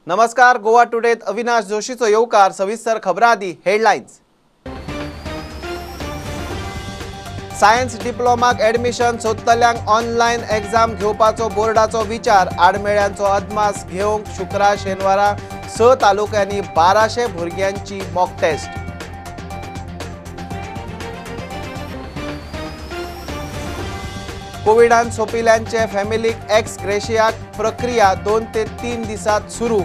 नमस्कार. गोवा टुडेत अविनाश जोशीचो येवकार. सविस्तर खबरां आदी हेडलायन्स. सायन्स डिप्लोमाक एडमिशन सोदतल्यांक ऑनलायन एग्जाम घेवपाचो बोर्डाचो विचार. आडमेळ्यांचो अदमास घेवंक शुक्रार शेनवारा 6 तालुक्यांनी 1200 भुरग्यांची मॉक टेस्ट. कोविडान सोंपिल्ल्यांचे फॅमिलीक एक्स ग्रेशिया प्रक्रिया 2 ते 3 दिसात सुरू.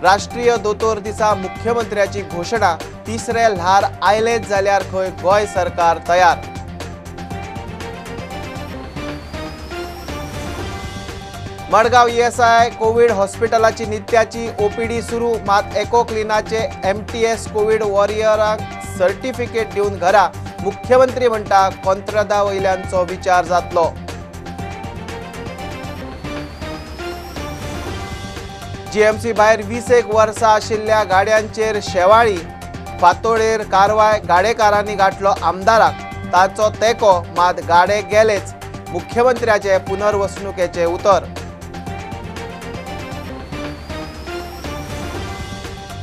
राष्ट्रीय दोतोर दिसा मुख्यमंत्र्याची घोषणा. तिसरे ल्हार आयलेच जाल्यार खंय गोंय सरकार तयार. मडगांव ईएसआय कोविड हॉस्पिटलाची नित्याची ओपीडी सुरू. मात इकोक्लिनाचे एमटीएस कोविड वॉरियरांक सर्टिफिकेट दिवन घरा. मुख्यमंत्री म्हणटा कंत्रादा वयल्यांचो विचार जातलो. जीएमसी भायर 20 वर्सां आशिल्ल्या गाड्यांचेर शेवाळी. फातोडेर कारवाय. गाडेकारांनी गाठलो आमदाराक. ताचो तेको. मात गाडे गेलेच. मुख्यमंत्र्याचे पुनर्वसणुकेचे उतर.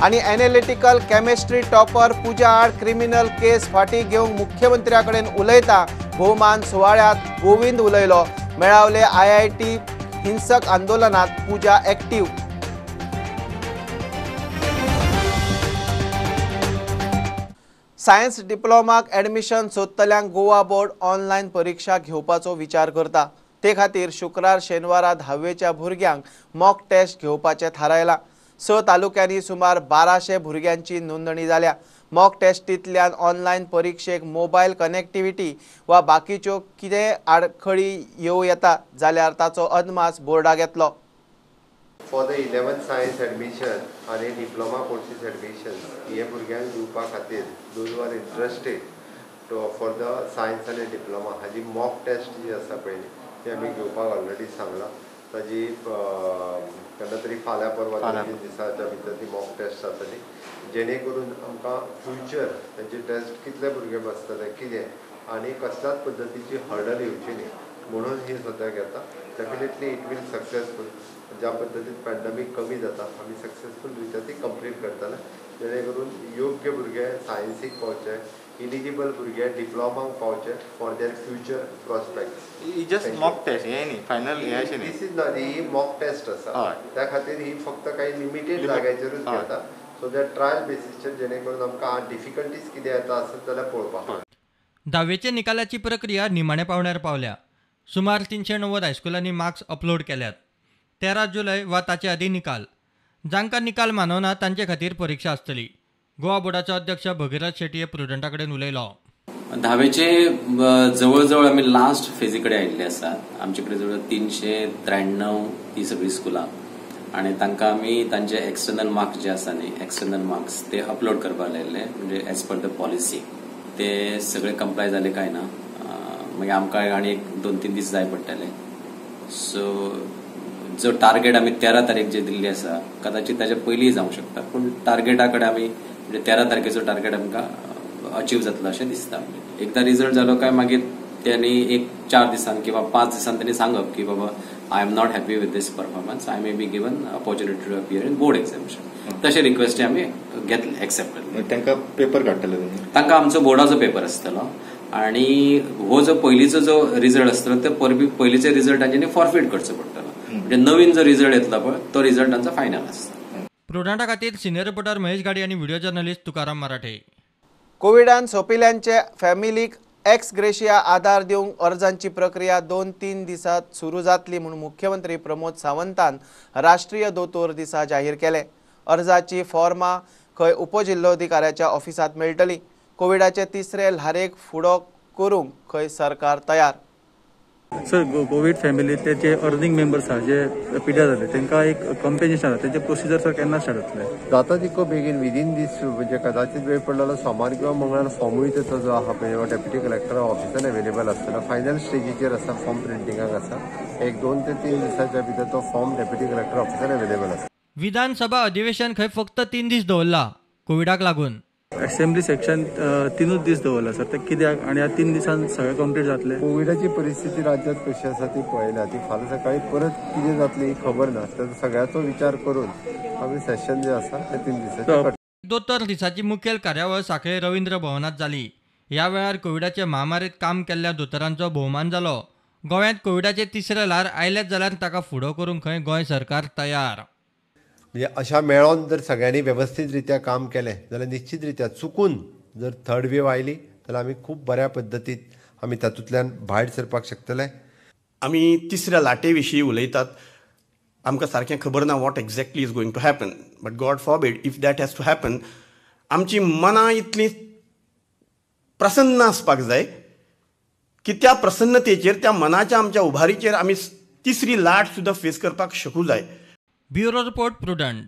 आणि एनालिटिकल केमिस्ट्री टॉपर पुजा आड क्रिमिनल केस फाटी घेवंक मुख्यमंत्र्याकडेन उलयता. भोवमान सुवाळ्यात गोविंद उलयलो. मेळावले आयआयटी हिंसक आंदोलनात पुजा एक्टिव्ह. सायन्स डिप्लोमाक एडमिशन सोदतल्यांक गोवा बोर्ड ऑनलायन परीक्षा घेवपाचो विचार करता. ते खातीर शुक्रार शेनवारा 10वेच्या भुरग्यांक मॉक टेस्ट घेवपाचें थारायलां. 6 तालुक्यांनी सुमार 1200 भुरग्यांची नोंदणी जाल्या. मॉक टेस्टींतल्यान ऑनलायन परीक्षेक मोबायल कनेक्टिविटी वा बाकीच्यो कितेंय आडखळी येवं येता जाल्यार ताचो अदमास बोर्डाक येतलो. For the 11th science admission and diploma courses admission, हे भुरग्यांक दिवपा खातीर those who are interested for the science and diploma हाजी मॉक टेस्ट जी आसा पळय ती आमी घेवपाक ऑलरेडी सांगला. ताजी केन्ना तरी फाल्यां परवा दिसाच्या भितर ती मॉक टेस्ट जातली, जेणे करून आमकां फ्युचर तांची टेस्ट कितले भुरगे बसतले कितें आनी कसल्याच पद्दतीची हर्डल येवची न्ही म्हणून ही सद्या घेता. Definitely it will successful. ज्या पद्दतीन पॅन्डेमीक कमी जाता आमी सक्सेसफूल रित्या ती कंप्लीट करतले, जेणे करून योग्य भुरगे सायन्सीक पावचे, इलिजिबल भुरगे डिप्लोमाक पावचे for their future prospects. Just mock test हे न्ही फायनल हे अशें न्ही. दिस इज नॉट ही मॉक टेस्ट आसा. त्या खातीर ही फक्त काही लिमिटेड जाग्याचेरूच घेता. सो दॅट ट्रायल बेसिसचेर जेणे करून आमकां डिफिकल्टीज कितें येता आसत जाल्यार पळोवपाक. 10वेचे निकालाची प्रक्रिया निमाण्या पावण्यार पावल्या. सुमार 390 हायस्कुलांनी मार्क्स अपलोड केल्यात. 13 जुलय वा ताचे आदी निकाल. जांकां निकाल मानवना तांचे खातीर परीक्षा आसतली. गोवा बोर्डाचो अध्यक्ष भगीरथ शेटये प्रुडंटा कडेन उलयलो. 10वेचे जवळ जवळ आमी लास्ट फेजी कडेन आयिल्ले आसात. आमचे कडेन जवळ 393 ती सगळीं स्कुलां आनी तांकां आमी तांचे एक्सटर्नल मार्क्स जे आसा न्ही एक्सटर्नल मार्क्स ते अपलोड करपाक लायिल्ले. म्हणजे एज पर द पॉलिसी ते सगळे कंप्लाय जाले काय ना. मागीर आमकां आनी 2-3 दीस जाय पडटले. सो जो टार्गेट आमी 13 तारीख जे दिल्ली आसा कदाचित ताच्या पयलीं जावंक शकता, पूण टार्गेटा कडेन आमी म्हणजे 13 तारखेचो टार्गेट आमकां अचीव जातलो अशें दिसता. एकदा रिजल्ट जालो काय मागीर त्यांनी 1-4 दिसान किंवा 5 दिसान त्यांनी सांगप की बाबा I am not happy with this performance, I may be given opportunity to appear in board examination. तशे रिक्वेस्ट आमी घेतले, एक्सेप्ट केले. तांकां पेपर काडटले तांकां आमचो बोर्डाचो पेपर आसतलो आणि हो जो पयलींचो जो रिजल्ट आसतलो ते पयलींच्या रिजल्टांचे फॉरफीट करचो पडटलो. म्हणजे नवीन जो रिजल्ट येतलो पळय तो रिजल्ट तांचो फायनल आसता. प्रुडंटा खातीर सिनियर रिपोर्टर महेश गाडी आनी व्हिडिओ जर्नलिस्ट तुकाराम मराठे. कोविडान सोंपिल्ल्यांचे फॅमिलीक एक्स ग्रेशिया आधार दिवंक अर्जांची प्रक्रिया 2-3 दिसात सुरू जातली म्हणून मुख्यमंत्री प्रमोद सावंतान राष्ट्रीय दोतोर दिसा जाहीर केले. अर्जाची फॉर्मां खंय उपजिल्लोधिकाऱ्याच्या ऑफिसात मेळटली. कोविडाचे तिसरे ल्हारेक फुडो करूंक खंय सरकार तयार. सर कोविड फॅमिलीतले जे अर्निंग मेंबर्स आहा जे पिड्यार जाले तांकां एक कॉम्पेन्सेशन आसा तेचे प्रोसिजर सर केन्ना स्टार्ट जातले? जाता तितको बेगीन विदीन दीस म्हणजे कदाचित वेळ पडलेलो सोमार किंवा मंगळार फॉर्मूय तो जो आहा पळय डेप्युटी कलेक्टर ऑफिसान अवेलेबल आसतलो. फायनल स्टेजीचेर आसा, फॉर्म प्रिंटिंगाक आसा. 1-2 ते 3 दिसाच्या भितर तो फॉर्म डेप्युटी कलेक्टर ऑफिसान अवेलेबल आसा. विधानसभा अधिवेशन खंय फक्त 3 दीस दवरला कोविडाक लागून. असेंब्ली सेक्शन 3 दीस दवरला सर, ते कित्याक आनी ह्या 3 दिसान सगळे कंप्लीट जातले? कोविडाची परिस्थिती राज्यात कशी आसा ती पळयल्या. ती फाल्यां सकाळी परत कितें जातली खबर ना. तर सगळ्याचो विचार करून आमी सेशन जे आसा ते 3 दिसाचे दोतोर दिसाची मुखेल कार्यावळ सांखळे रवींद्र भवनात जाली. ह्या वेळार कोविडाचे महामारीत काम केल्ल्या दोतोरांचो भोवमान जालो. गोंयांत कोविडाचे तिसरे ल्हार आयलेच जाल्यार ताका फुडो करूंक खंय गोंय सरकार तयार. म्हणजे अशा मेळोन जर सगळ्यांनी वेवस्थीत रित्या काम केलें जाल्यार निश्चित रित्या चुकून जर थर्ड वेव आयली जाल्यार आमी खूब बऱ्या पद्दतीन आमी तातूंतल्यान भायर सरपाक शकतले. आमी तिसऱ्या लाटे विशीं उलयतात. आमकां सारकें खबर ना what exactly is going to happen, but God forbid if that has to happen. आमची मनां इतलीं प्रसन्न आसपाक जाय की त्या प्रसन्नतेचेर, त्या मनाच्या आमच्या उभारीचेर आमी तिसरी लाट सुद्दां फेस करपाक शकूं जाय. Bureau report prudent.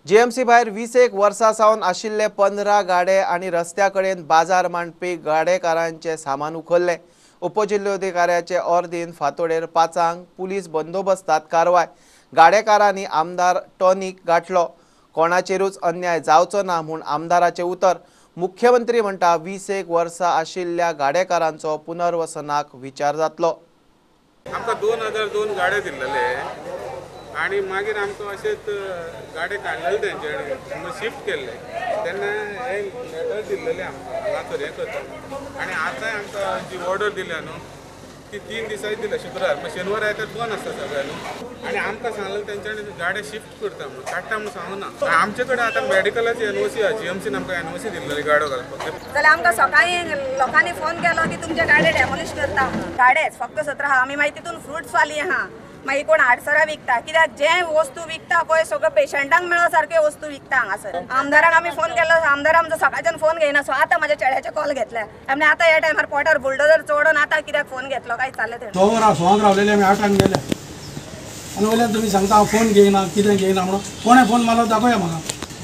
जीएमसी भायर 21 वर्सां सावन आशिल्ले 15 गाडे आनी रस्त्या कडेन बाजार मांडपी गाडेकारांचे सामान उखल्ले. उपजिल्लोधिकाऱ्याचे ऑर्दीन फांतोडेर 5 पुलीस बंदोबस्तांत कारवाय. गाडेकारांनी आमदार टॉनिक गाठलो. कोणाचेरूच अन्याय जावचो ना म्हूण आमदाराचे उतर. मुख्यमंत्री म्हणटा 21 वर्सां आशिल्ल्या गाडेकारांचो पुनर्वसनाक विचार जातलो. आमकां 2002 गाडे दिल्ले आनी मागीर आमकां अशेंच गाडे काडलेले तेंच्यांनी शिफ्ट केल्ले तेन्ना हे लेटर दिल्लेले आमकां हांगासर हें करता. आनी आतां आमकां जी ऑर्डर दिल्या न्हू ती 3 दिसांची दिल्या शुक्रार, शेनवार आयतार बंद आसता सगळें न्हू. आनी आमकां सांगलें तेंच्यांनी गाडे शिफ्ट करता म्हणून, काडटा म्हणून सांगूं ना. आमचे कडेन आतां मेडिकलाची एनओसी आहा, जीएमसीन आमकां एनओसी दिल्ली गाडो घालपाक. जाल्यार आमकां सकाळीं लोकांनी फोन केलो की तुमचे गाडे डेमोलिश करता म्हणून. गाडेच फक्त 17 आहा. आमी मागीर तितून फ्रुट्स वाली आहा, मागीर कोण आडसरां विकता. कित्याक जे वस्तू विकता पळय सगळं पेशंटांक मेळो सारके वस्तू विकता हांगासर. आमदाराक आमी फोन केलो, आमदार आमचो सकाळच्यान फोन घेयना. सो आतां म्हाज्या चेड्याचे कॉल घेतल्या. आमी आतां ह्या टायमार पोटार बुलडोजर चोडून आतां कित्याक फोन घेतलो काय चाललें तें. सोवान रावलेले आमी 8 गेले आनी वयल्यान तुमी सांगता हांव फोन घेयना कितें घेयना म्हणून. कोणें फोन मारलो दाखोवया म्हाका.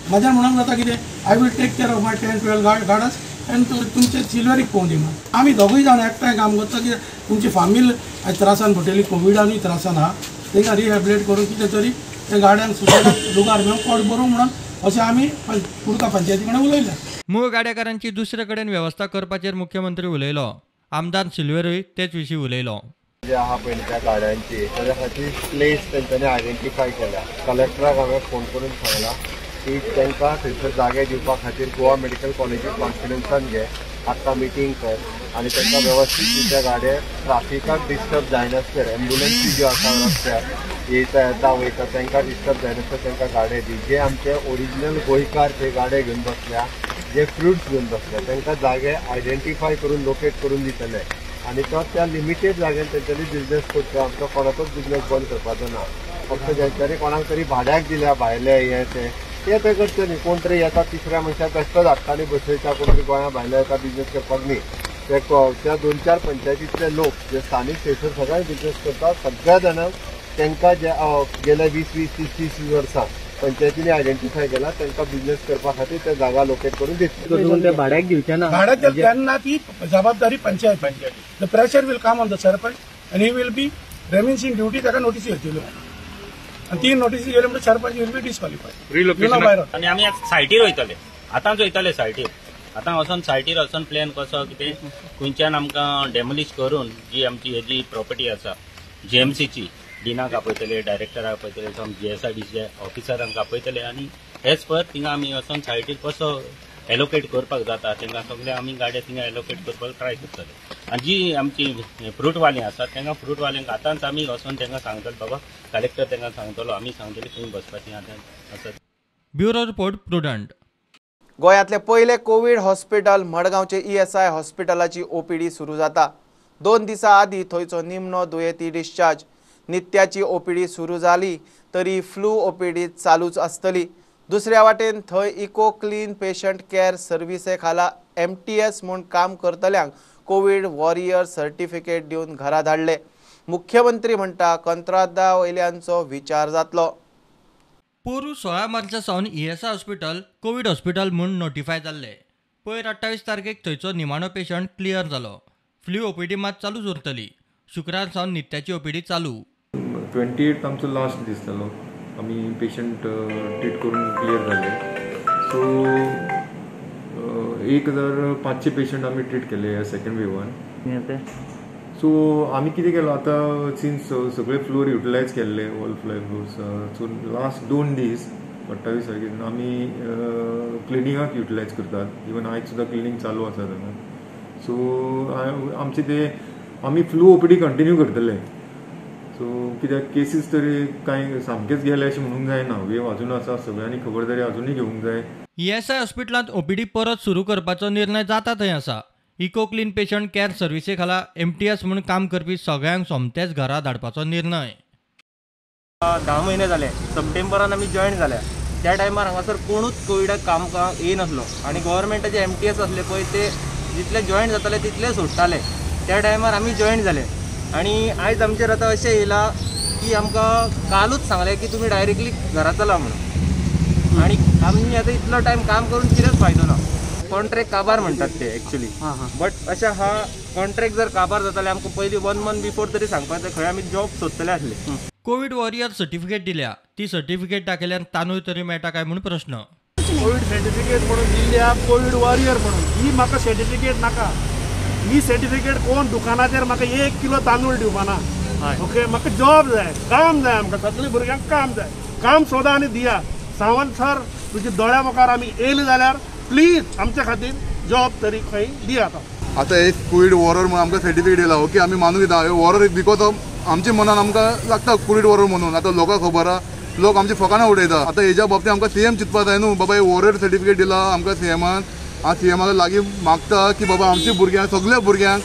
म्हाज्यान म्हणूंक जाता कितें I will take care of my 10-12 guards आनी तुमचे सिल्वरीक पोवून दी म्हणून. आमी दोगूय जावन एकठांय काम करता की तुमची फामील त्रासान पडटली, कोविडानूय त्रासान आहा, तांकां रिहॅबिलिट करून कितें तरी त्या गाड्यांक सुशेगाद लुगार मेळून पोट भरूंक म्हणून अशें आमी कुडका पंचायती कडेन उलयल्या. मूळ गाडेकारांची दुसरे कडेन वेवस्था करपाचेर मुख्यमंत्री उलयलो. आमदार सिल्वेरूय तेच विशीं उलयलो. जे आहा पळय त्या गाड्यांची ताज्या खातीर प्लेस तेंच्यांनी आयडेंटिफाय केल्या. कलेक्टराक हांवें फोन करून सांगला की तांकां थंयसर जागे दिवपा खातीर गोवा मेडिकल कॉलेजीक कॉन्फिडन्सान घे, आतां मिटींग कर आनी तांकां वेवस्थीत रित्या गाडे ट्राफिकाक डिस्टर्ब जायनासर, एम्ब्युलन्सी ज्यो आसा रस्त्यार येता वयता तांकां डिस्टर्ब जायनासर तांकां गाडे दी. जे आमचे ओरिजिनल गोंयकार ते गाडे घेवन बसल्या, जे फ्रुट्स घेवन बसल्या तांकां जागे आयडेंटिफाय करून लोकेट करून दितले आनी तो त्या लिमिटेड जाग्यान तेंच्यांनी बिजनेस करचो. आमचो कोणाचोच बिजनेस बंद करपाचो ना. फक्त जेंच्यांनी कोणाक तरी भाड्याक दिल्या भायले हे ते करचे न्ही. कोण तरी येता तिसऱ्या मनशाक बेश्टो धाडटानी बसयता, कोण तरी गोंया भायले येता बिजनेस करपाक न्ही. ते त्या 2-4 पंचायतींतले लोक जे स्थानीक थंयसर सगळे बिजनेस करतात, सगळ्या जाणांक तांकां जे गेल्या 20-30 वर्सां पंचायतींनी आयडेंटिफाय केला तांकां बिजनेस करपा खातीर ते जागा लोकेट करून दितले. भाड्याक दिवचे ना. भाड्याक तेन्ना ती जबाबदारी panchayat. The pressure will come on the sarpanch आनी he will be remains in duty. ताका नोटीस येतल्यो आनी 3 नोटीस गेल्यो म्हणजे सरपंच वील बी डिस्क्वॉलिफाय. आनी आमी सायटीर वयतले, आतांच वयतले सायटीर. आतां वचोन सायटीर वचोन प्लॅन कसो कितें खंयच्यान आमकां डेमोलिश करून जी आमची हेजी प्रॉपर्टी आसा जीएमसीची डिनाक आपयतले, डायरेक्टराक आपयतले, सम जीएसआरडीचे ऑफिसरांक आपयतले आनी हेच पर थिंगा आमी वचोन सायटीर कसो एलोकेट करपाक जाता तांकां सगळे आमी गाडे थिंगा एलोकेट करपाक ट्राय करतले. आनी जी आमची फ्रूटवालीं आसात तांकां फ्रूटवाल्यांक आतांच आमी वचोन तांकां सांगतले बाबा, कलेक्टर तांकां सांगतलो, आमी सांगतले खंय बसपाचें आतां आसा. Bureau report prudent. गोंयांतले पयले कोवीड हॉस्पिटल मडगांवचे ESI हॉस्पिटलाची OPD सुरू जाता. 2 दिसां आदीं थंयचो निमणो दुयेंती डिस्चार्ज. नित्याची OPD सुरू जाली तरी फ्लू OPD चालूच आसतली. दुसऱ्या वाटेन थंय eco clean patient care services खाला MTS म्हूण काम करतल्यांक कोवीड वॉरियर सर्टिफिकेट दिवन घरा धाडले. मुख्यमंत्री म्हणटा कंत्राटदारा वयल्यांचो विचार जातलो. पोरू 16 मार्चा सावन ESI हॉस्पिटल कोविड हॉस्पिटल म्हूण नोटिफाय जाल्ले. पयर 28 तारखेक थंयचो निमाणो पेशंट क्लियर जालो. फ्लू OPD मात चालूच उरतली. शुक्रार सावन नित्याची OPD चालू. 28 आमचो लास्ट दीस जालो. आमी पेशंट ट्रीट करून क्लियर जाले. सो 1500 पेशंट आमी ट्रीट केले सेकंड वेवान. सो आमी कितें केलो आतां सिन्स सगळे फ्लोर युटिलायज केल्ले ऑल फ्लोर्स. सो लास्ट 2 दीस 28 तारखेर आमी क्लिनिकाक युटिलायज करतात. इवन आयज सुद्दां क्लिनीक चालू आसा थंगा. सो आमचे ते आमी फ्लू ओपीडी कंटिन्यू करतले. सो कित्याक केसीस तरी कांय सामकेच गेले अशें म्हणूंक जायना. वेव अजून आसा, सगळ्यांनी खबरदारी अजुनूय घेवंक जाय. ESI हॉस्पिटलांत ओपीडी परत सुरू करपाचो निर्णय जाता थंय आसा. Eco clean patient care services खाला MTS म्हणून काम करपी सगळ्यांक सोमतेच घरा धाडपाचो निर्णय. 10 महिने जाले. सप्टेंबरान आमी जॉईन जाल्या. त्या टायमार हांगासर कोणूच कोविडाक काम येनासलो आनी गव्हर्मेंटाचे MTS असले पळय ते जितले जॉईन जाताले तितले सोडटाले. त्या टायमार आमी जॉईन जाले आनी आयज आमचेर आतां अशें येयलां की आमकां कालूच सांगलें की तुमी डायरेक्टली घरा चला म्हणून. आनी आमी आतां इतलो टायम काम करून कितेंच फायदो ना. कॉन्ट्रॅक्ट काबार म्हणटात ते एक्चुअली. बट अशें हा कॉन्ट्रॅक्ट जर काबार जाताले आमकां पयलीं 1 मंथ बिफोर तरी सांगपाचें खंय आमी जॉब सोदतले आसले. कोविड वॉरियर सर्टिफिकेट दिल्या. ती सर्टिफिकेट दाखयल्यार तांदूळ तरी मेळटा काय म्हूण प्रश्न. कोविड सर्टिफिकेट म्हणून दिल्या, कोविड वॉरियर म्हणून. ही म्हाका सर्टिफिकेट नाका. ही सर्टिफिकेट कोण दुकानाचेर म्हाका 1 किलो तांदूळ दिवपाना. ओके, म्हाका जॉब जाय, काम जाय. आमकां सगळ्या भुरग्यांक काम जाय. काम सोदा आनी दिया. सावंत सर तुज्या दोळ्या मुखार आमी येयले जाल्यार प्लीज आमच्या खातीर जॉब तरी खंय दिया. आतां एक कोविड वॉरियर म्हणून आमकां सर्टिफिकेट दिला. ओके, आमी मानून घेता वॉरियर बिकॉज ऑफ आमच्या मनान आमकां लागता कोविड वॉरियर म्हणून. आतां लोकांक खबर आहा, लोक आमची फकाणां उडयता. आतां हेज्या बाबतींत आमकां CM चिंतपा जाय न्हू. बाबा हे वॉरियर सर्टिफिकेट दिला आमकां CMान. हांव CMाक लागीं मागता की बाबा आमच्या भुरग्यांक, सगळ्या भुरग्यांक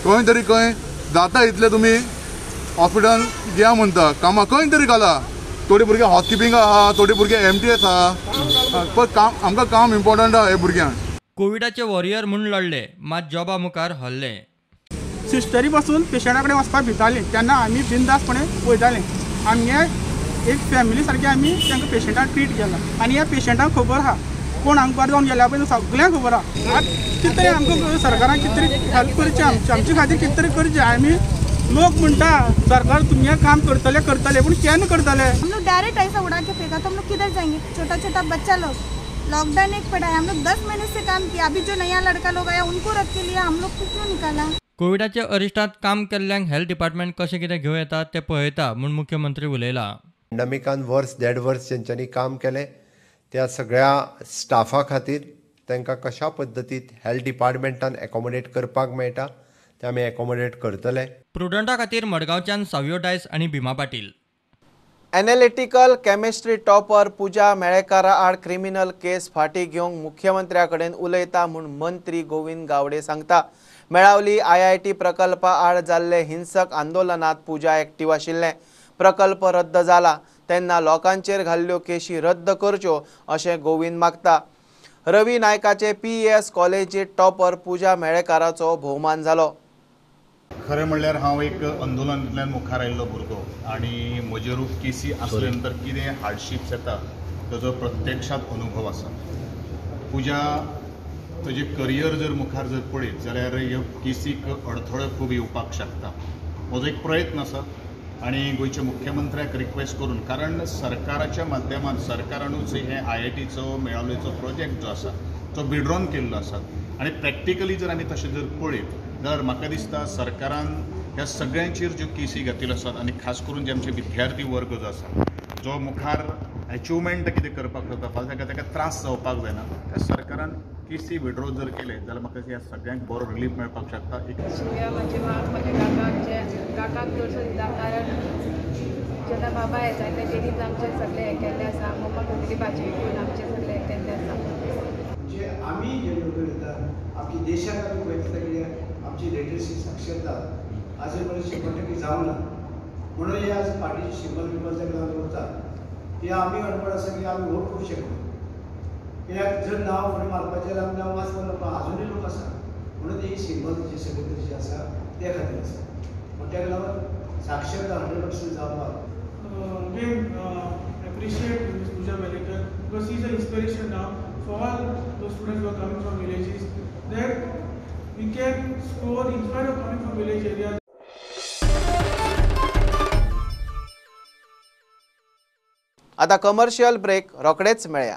खंय तरी खंय जाता इतले तुमी हॉस्पिटलान घ्या म्हणटा. कामां खंय तरी घाला. थोडी भुरगे हाऊसकीपिंग आहा, थोडी भुरगे MTS आहा. पण काम आमकां काम इम्पॉर्टंट आहा हे भुरग्यांक. कोविडाचे वॉरियर म्हूण लढले मात जॉबा मुखार हल्ले. सिस्टरी पासून पेशंटा कडेन वचपाक भितालीं तेन्ना आमी बिनदासपणे वयतालीं. आमगे एक फॅमिली सारकी आमी तांकां पेशंटाक ट्रीट केला आनी ह्या पेशंटाक खबर आहा कोण हांगा बरें जावन गेल्या पळय सगळ्यांक खबर आहा. कितें तरी आमकां सरकारान कितें तरी हेल्प करचें, आमचे खातीर कितें तरी करचें. आमी लोक म्हणटा सरकार तुमगे काम करतले पूण केन्ना करतले. हम लोग डायरेक्ट ऐसा उड़ा के फेंका तो हम लोग किधर जाएंगे. छोटा छोटा बच्चा लोग लॉकडाउन एक पड़ा है. हम लोग 10 महीने से काम किया. अभी जो नया लड़का लोग आया उनको रख के लिया. हम लोग को क्यों निकाला. कोविडाच्या अरिश्टांत काम केल्ल्यांक हेल्थ डिपार्टमेंट कशें कितें घेवं येता तें पळयता म्हूण मुख्यमंत्री उलयला. पॅन्डेमिकान वर्स 1.5 वर्स जेंच्यांनी काम केलें त्या सगळ्या स्टाफा खातीर तांकां कशा पद्दतीन हेल्थ डिपार्टमेंटान एकोमोडेट करपाक मेळटा ते आमी एकोमोडेट करतले. प्रुडंटा खातीर मडगांवच्यान सावियो डायस आनी Bhima Patil. Analytical chemistry topper Puja मेळेकारा आड क्रिमिनल केस फाटी घेवंक मुख्यमंत्र्या कडेन उलयता म्हूण मंत्री गोविंद गावडे सांगता. मेळावली IIT प्रकल्पा आड जाल्ले हिंसक आंदोलनात पुजा एक्टिव्ह आशिल्ले. प्रकल्प रद्द जाला तेन्ना लोकांचेर घाल्ल्यो केशी रद्द करच्यो अशें गोविंद मागता. रवी नायकाचे PES कॉलेजींत टॉपर पुजा मेळेकाराचो भोवमान जालो. खरें म्हणल्यार हांव एक आंदोलनांतल्यान मुखार आयिल्लो भुरगो आनी म्हजेरूच केसी आसले नंतर कितें हार्डशिप्स येता ताजो प्रत्यक्षात अनुभव आसा. पुजा तुजें करियर जर मुखार जर पळयत जाल्यार ह्यो केसीक अडथळो खूब येवपाक शकता. म्हजो एक प्रयत्न आसा आनी गोंयच्या मुख्यमंत्र्याक रिक्वेस्ट करून कारण सरकाराच्या माध्यमान सरकारानूच हे IITचो मेळावलेचो प्रोजेक्ट जो आसा तो विड्रॉन केल्लो आसा आनी प्रॅक्टिकली जर आमी तशें जर पळयत जाल्यार म्हाका दिसता सरकारान ह्या सगळ्यांचेर ज्यो केसी घातिल्यो आसात आनी खास करून जे आमचे विद्यार्थी वर्ग जो आसा जो मुखार अचिवमेंट कितें करपाक जाता फाल्यां ताका त्रास जावपाक जायना त्या सरकारान केसी विड्रॉ जर केले जाल्यार म्हाका ह्या सगळ्यांक बरो रिलीफ मेळपाक शकता. काकाक चडसो दिता कारण जेन्ना बाबा येता तेणीच आमचे सगळे हे केल्ले आसा. मम्मा कोंकणी भाजी घेवन आमचे सगळे हे केल्ले आसा. जे आमी जे लोक येतात आमच्या देशाक आमी पळयता कितें आमची लिटरसी साक्षरता आजून पर्यंत 100% जावंक ना. म्हणून हे आज पार्टीचे सिंबल जे करतात हे आमी अडपड आसा की आमी वोट करूंक शकना. कित्याक जर नांव फुडें मारपाचें जाल्यार आमी नांव वाचपाक लागता. अजुनूय लोक आसा म्हणून ही सिंबल जे सगळे जे आसा ते खातीर आसा. ताका लागून साक्षरता 100% जावपाक. Again, appreciate Ms. Pooja Melekar because she is an inspiration now for all those students who are coming from villages that we can score in spite of coming from village areas. आता commercial break रोखडेच मेळया.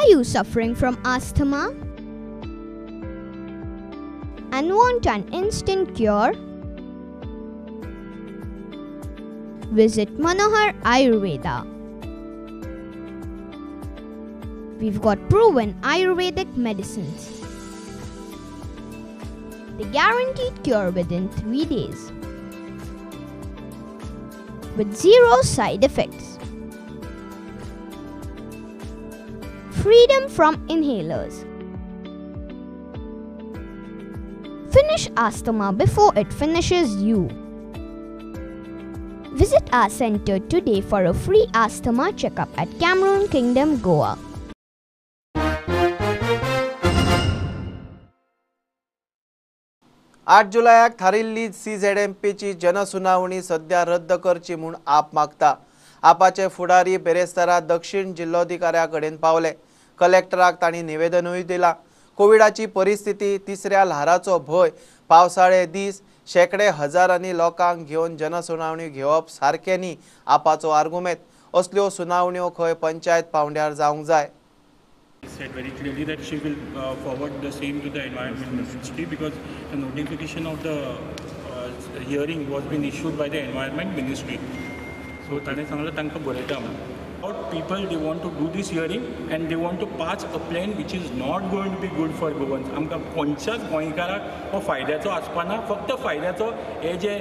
Are you suffering from asthma and want an instant cure? Visit Manohar Ayurveda. We've got proven Ayurvedic medicines. The guaranteed cure within 3 days with 0 side effects. Freedom from inhalers. Finish asthma before it finishes you. Visit our center today for a free asthma checkup at Cameron Kingdom, Goa. आठ जुलयाक थारिल्ली CZMPची जनसुनावणी सध्या रद्द करची म्हूण आप मागता. आपाचे फुडारी बेरेस्तारा दक्षिण जिल्लोधिकाऱ्या कडेन पावले. कलेक्टराक तांणी निवेदनूय दिला. कोविडाची परिस्थिती, तिसऱ्या ल्हाराचो भय, पावसाळे दीस, शेकडे हजारांनी लोकांक घेवन जनसुनावणी घेवप सारकें न्ही आपाचो आर्गुमेंट. असल्यो सुनावण्यो खंय पंचायत पावंड्यार जावंक जाय. Said very clearly that she will forward the same to the Environment Ministry because the notification of the hearing was been issued by the Environment Ministry. So ताणे सांगलें तांकां बरयता म्हणून. About people they want to do this hearing and they want to pass a plan which is not going to be good for Goans. आमकां कोणच्याच गोंयकाराक हो फायद्याचो आसपाना. फक्त फायद्याचो हे जे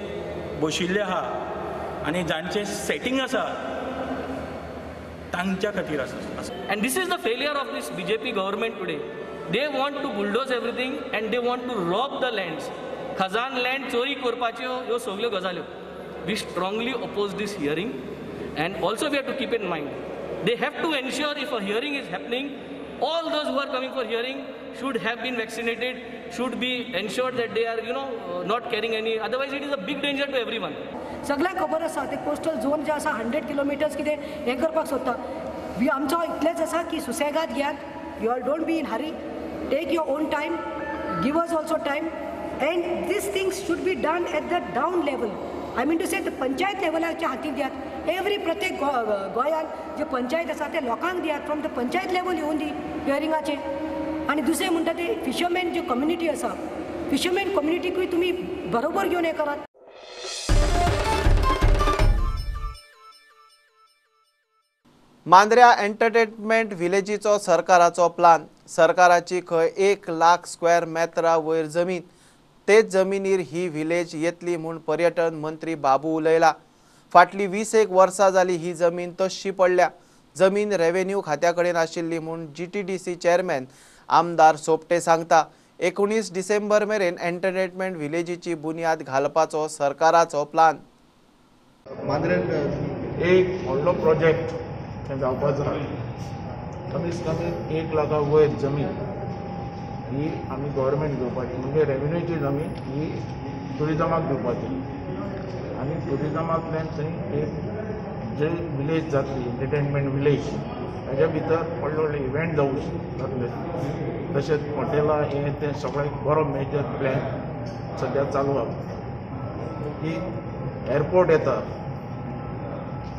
बशिल्ले आहा आनी जांचें सेटिंग आसा तांच्या खातीर आसा. And this is the failure of this BJP government today. They want to bulldoze everything and they want to rob the lands. Khazan land chori korpaच्यो ह्यो सगळ्यो गजाल्यो. We strongly oppose this hearing and also we have to keep in mind they have to ensure if a hearing is happening, all those who are coming for hearing should have been vaccinated, should be ensured that they are not carrying any, otherwise it is a big danger to everyone. सगळ्यांक खबर आसा ते coastal zone जे आसा 100 kilometres कितें हें करपाक सोदता. आमचो इतलेंच आसा की सुसेगाद घेयात. You all don't be in hurry, take your own time, give us also time and these things should be done at the down level. I mean to say panchayat लेवलाच्या हातीक दियात. एवरी प्रत्येक गोंयांत जे पंचायत आसा ते लोकांक दियात. फ्रॉम द पंचायत लेवल येवन दी हियरिंगाचे. आनी दुसरें म्हणटा ते फिशरमॅन जी कम्युनिटी आसा, फिशरमॅन कम्युनिटीकूय तुमी बरोबर घेवन हें करात. मांद्र्या एंटरटेनमेंट विलेजीचो सरकाराचो प्लान. सरकाराची खंय 1 लाख स्क्वेअर मेत्रा वयर जमीन. तेच जमिनीर ही विलेज येतली म्हूण पर्यटन मंत्री बाबू उलयला. फाटली 20 वर्सां जाली ही जमीन तश्शी पडल्या. जमीन रेव्हेन्यू खात्या कडेन आशिल्ली म्हूण GTDC चेअरमॅन आमदार सोपटे सांगता. 19 डिसेंबर मेरेन एंटरटेनमेंट विलेजीची बुन्याद घालपाचो सरकाराचो प्लान. मांद्रेंत एक व्हडलो प्रोजेक्ट जावपाक जाय. कमीत कमी 1 लाखा वयर जमीन ही आमी गव्हर्मेंट घेवपाची, म्हणजे रेव्हेन्यूची जमीन ही टुरिजमाक दिवपाची. आनी टुरिजमांतल्यान थंय एक जे विलेज जातली एंटरटेनमेंट विलेज, ताच्या भितर व्हडले व्हडले इव्हेंट जातले. तशेंच हॉटेलां हे ते सगळें बरो मेजर प्लॅन सद्या चालू आसा. की एअरपोर्ट येता,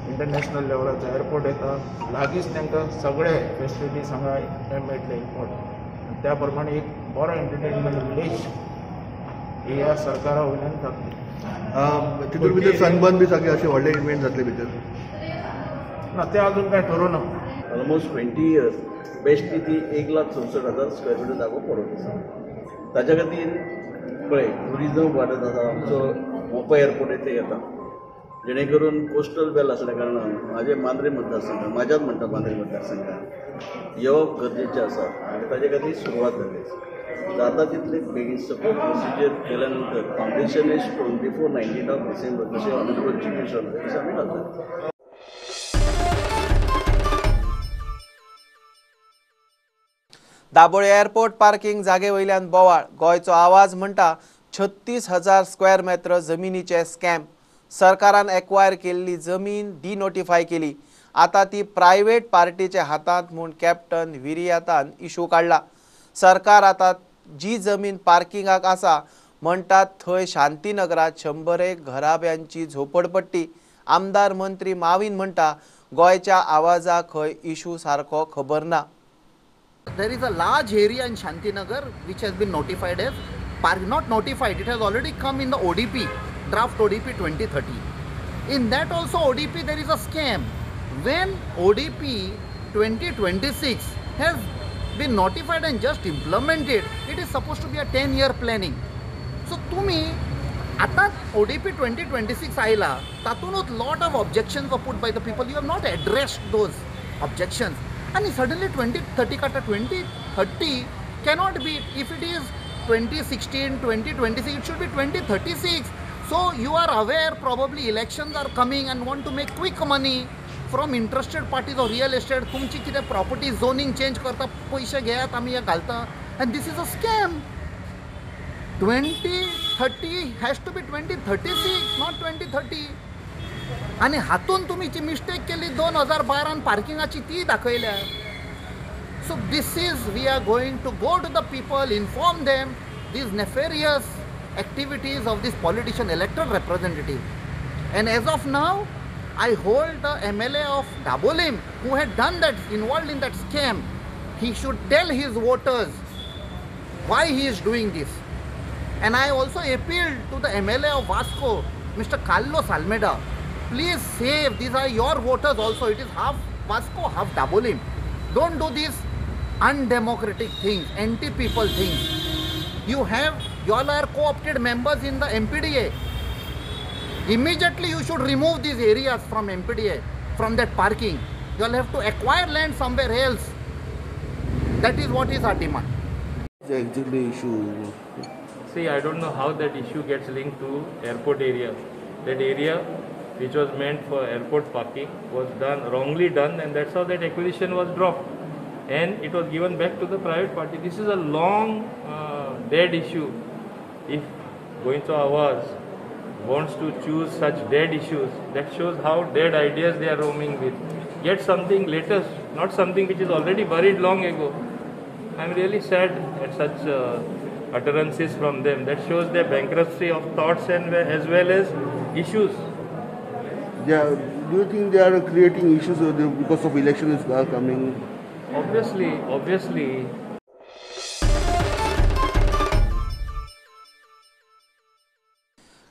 इंटरनॅशनल लेवलाचो एअरपोर्ट येता, लागींच तांकां सगळे फेसिलिटीज हांगा हे मेळटले इम्पॉर्टंट. त्या प्रमाणे एक बरो एंटरटेनमेंट विलेज ही ह्या सरकारा वयल्यान जातली. तितून भितर सनबर्न बी सगळे अशे व्हडले इव्हेंट जातले भितर ना, ते अजून काय ठरोवना. ऑलमोस्ट 20 इयर्स बेस्ट ती 1,64,000 स्क्वेअर मिटर जागो पडत आसा. ताच्या खातीर पळय ट्युरिजम वाडत आसा. आमचो मोपा एअरपोर्ट येथे येता, जेणे करून कोस्टल बेल्ट आसल्या कारणान म्हाजे मांद्रे मतदारसंघात, म्हाज्याच म्हणटा मांद्रे मतदारसंघात येवप गरजेचें आसा आनी ताचे खातीर सुरवात जाली. जाता तितले बेगीन सपोज प्रोसिजर केल्या नंतर फावंडेशन इज 24-19 डिसेंबर जशें ऑनरेबल चीफ मिनिस्टर तशें आमी घालतात. दाबोळे एअरपोर्ट पार्किंग जागे वयल्यान बोवाळ. गोंयचो आवाज म्हणटा 36,000 स्क्वेअर मेत्र जमिनीचे स्कॅम. सरकारान एक्वायर केल्ली जमीन डिनोटिफाय केली. आता ती प्रायव्हेट पार्टीच्या हातांत म्हूण कॅप्टन विरियातान इशू काडला. सरकार आता जी जमीन पार्किंगाक आसा म्हणटात थंय शांतीनगरात 100 घराब्यांची झोपडपट्टी. आमदार मंत्री माविन म्हणटा गोंयच्या आवाजाक खंय इशू सारको खबर ना. There is a large area in Shantinagar which has been notified as not notified, it has already come in the ODP, draft ODP 2030. In that also ODP there is a scam. When ODP 2026 has been notified and just implemented, it is supposed to be a 10-year planning. So तुम्ही आता ODP 2026 आयला, तातूनच lot of objections were put by the people. You have not addressed those objections. And suddenly 2030 kata 2030 cannot be. If it is 2016, 2026, it should be 2036. So you are aware probably elections are coming and want to make quick money from interested parties of real estate. तुमची कितें property zoning change करता, पैसे घेयात आमी हे घालता, and this is a scam. 2030 has to be 2036, not 2030. आणि हातून तुम्ही जी मिस्टेक केली 2012 पार्किंगाची ती दाखयल्या. So this is, we are going to go to the people, inform them these nefarious activities of this politician elected representative. And as of now, I hold the MLA of Dabolim who had done that, involved in that scam. He should tell his voters why he is doing this. And I also appealed to the MLA of Vasco, Mr. Carlos Almeida. Please save, these are your voters also. It is half Vasco, half Dabolim. Don't do these undemocratic things, anti-people things. You all are co-opted members in the MPDA. Immediately you should remove these areas from MPDA, from that parking. You all have to acquire land somewhere else. That is what is our demand. The exact issue. See, I don't know how that issue gets linked to airport area. That area which was meant for airport parking was wrongly done, and that's how that acquisition was dropped. And it was given back to the private party. This is a long dead issue. If Goenka Awaz wants to choose such dead issues, that shows how dead ideas they are roaming with. Get something latest, not something which is already buried long ago. I am really sad at such utterances from them. That shows their bankruptcy of thoughts and as well as issues. Yeah, do you think they are creating issues because of elections are coming? Obviously.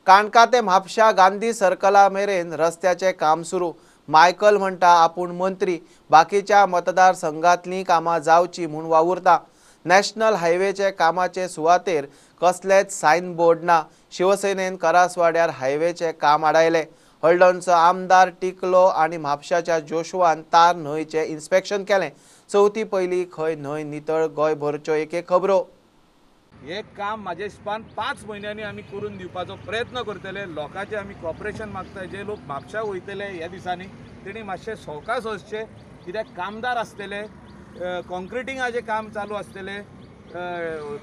काणका ते म्हापशा गांधी सर्कला मेरेन रस्त्याचे काम सुरू. Michael म्हणटा आपूण मंत्री, बाकीच्या मतदारसंघातली कामां जावची म्हूण वावुरता. नॅशनल हायवेचे कामाचे सुवातेर कसलेच सायन बोर्ड ना. शिवसेनेन करासवाड्यार हायवेचे काम आडायले. हळडणचो आमदार टिकलो आनी म्हापशाच्या जोशवान तार न्हंयचे इन्स्पेक्शन केलें. चवथी पयली खंय न्हंय नितळ गोंयभरच्यो एक खबरो. हे काम म्हाज्या हिसपान 5 म्हयन्यांनी आमी करून दिवपाचो प्रयत्न करतले. लोकांचे आमी कॉपरेशन मागता. जे लोक म्हापशा वयतले ह्या दिसांनी तेणी मातशें सवकास वचचें, कित्याक कामदार आसतले, कॉन्क्रिटिंगाचें काम चालू आसतले,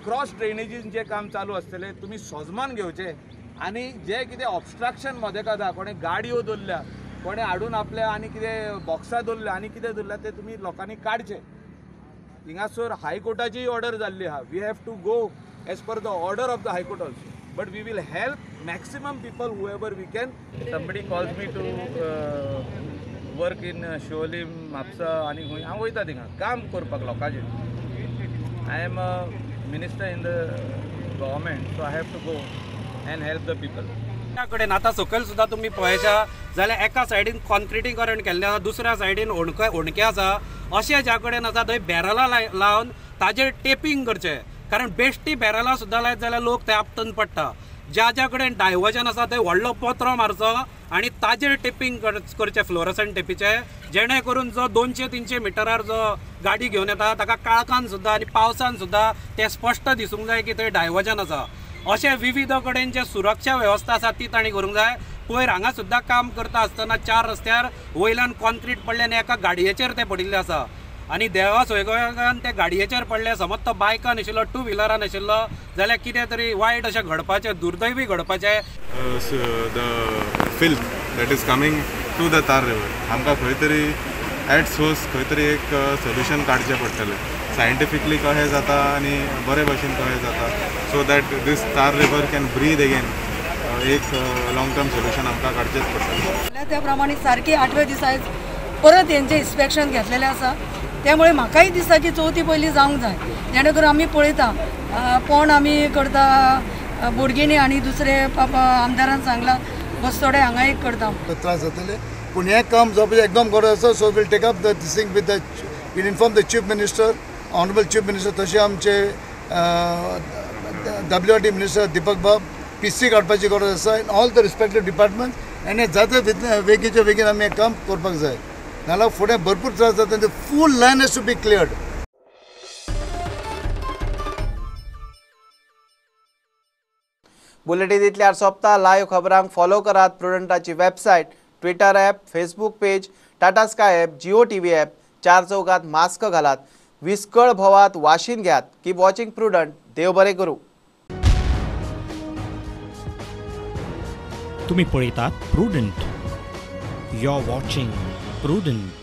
क्रॉस ड्रेनेजींचें काम चालू आसतले. तुमी सोजमान घेवचें आनी जे कितें ऑब्स्ट्रक्शन मदें कादा, कोणें गाडयो दवरल्या, कोणें हाडून आपल्या आनी कितें बॉक्सां दवरल्या आनी कितें दवरल्या ते तुमी लोकांनी काडचें. हिंगासर हायकोर्टाची ऑर्डर जाल्ली आहा. We have to go as per the order of the High Court also. But we will help maximum people whoever we can. Somebody calls me to work in Sholim, Mapsa, आणि हांव वयता थिंगा काम करपाक लोकांचें. I am a minister in the government, so I have to go and help the people. त्या कडेन आतां सकयल सुद्दां तुमी पळयशा जाल्यार एका सायडीन कॉन्क्रिटीकरण केल्लें आसा, दुसऱ्या सायडीन ओणके आसा. अशें ज्या कडेन आसा थंय बॅरलां लावन ताजेर टेपिंग करचें. कारण बेश्टी बॅरलां सुद्दां लायत जाल्यार लोक थंय आपतन पडटा. ज्या कडेन डायवर्जन आसा थंय व्हडलो पत्रो मारचो आनी ताजेर टेपिंग करचें फ्लोरसंट टेपीचें, जेणे करून जो 200-300 मिटरार जो गाडी घेवन येता ताका काळखान सुद्दां आनी पावसान सुद्दां तें स्पश्ट दिसूंक जाय की थंय डायवर्जन आसा. अशें विविध कडेन जे सुरक्षा वेवस्था आसा ती तांणी करूंक जाय. पयर हांगा सुद्दां काम करता आसतना 4 रस्त्यार वयल्यान कॉन्क्रीट पडलें आनी एका गाडयेचेर ते पडिल्ले आसा. आनी देवा सोयगांवान ते गाडयेचेर पडले. समज तो बायकान आशिल्लो, 2 व्हिलरान आशिल्लो जाल्यार कितें तरी वायट अशें घडपाचें, दुर्दैवी घडपाचें. The film that is coming to the Tar river आमकां खंय तरी एट सोर्स खंय तरी एक सोल्युशन काडचें पडटलें. सायंटिफिकली कशें जाता आनी बरे भशेन कशें जाता, सो दॅट दीस तार रिवर कॅन ब्रीद अगेन. एक लॉंग टर्म सोल्युशन आमकां काडचेंच पडटलें. त्या प्रमाणे सारकी 8व्या दिसा परत हेंचें इन्स्पेक्शन घेतलेलें आसा. त्यामुळे म्हाकाय दिसता की चवथी पयलीं जावंक जाय जेणे करून आमी पळयता पण आमी करता बोडगिणी आनी दुसरे आमदारान सांगला बसतोडे हांगा एक करता त्रास जातले पूण हें काम जावपाचें एकदम गरज आसा so will take up the thing with the will inform the chief minister honourable chief minister तशें आमचे WRD मिनिस्टर दीपक बाब PC काडपाची गरज आसा in all the respective department आनी जाता बेगीच्या बेगीन आमी हें काम करपाक जाय नाल्यार फुडें भरपूर त्रास जाता the full line has to be cleared. Bulletin इतल्यार सोंपता. लायव्ह खबरांक फॉलो करात प्रुडंटाची website, Twitter app, Facebook page, Tata Sky app, Jio TV app. चार चौकात मास्क घालात, विस्कळ भोवात, वाशीन घेयात. Keep watching prudent. देव बरें करूं. तुम्ही पळयतात Prudent. You are watching prudent.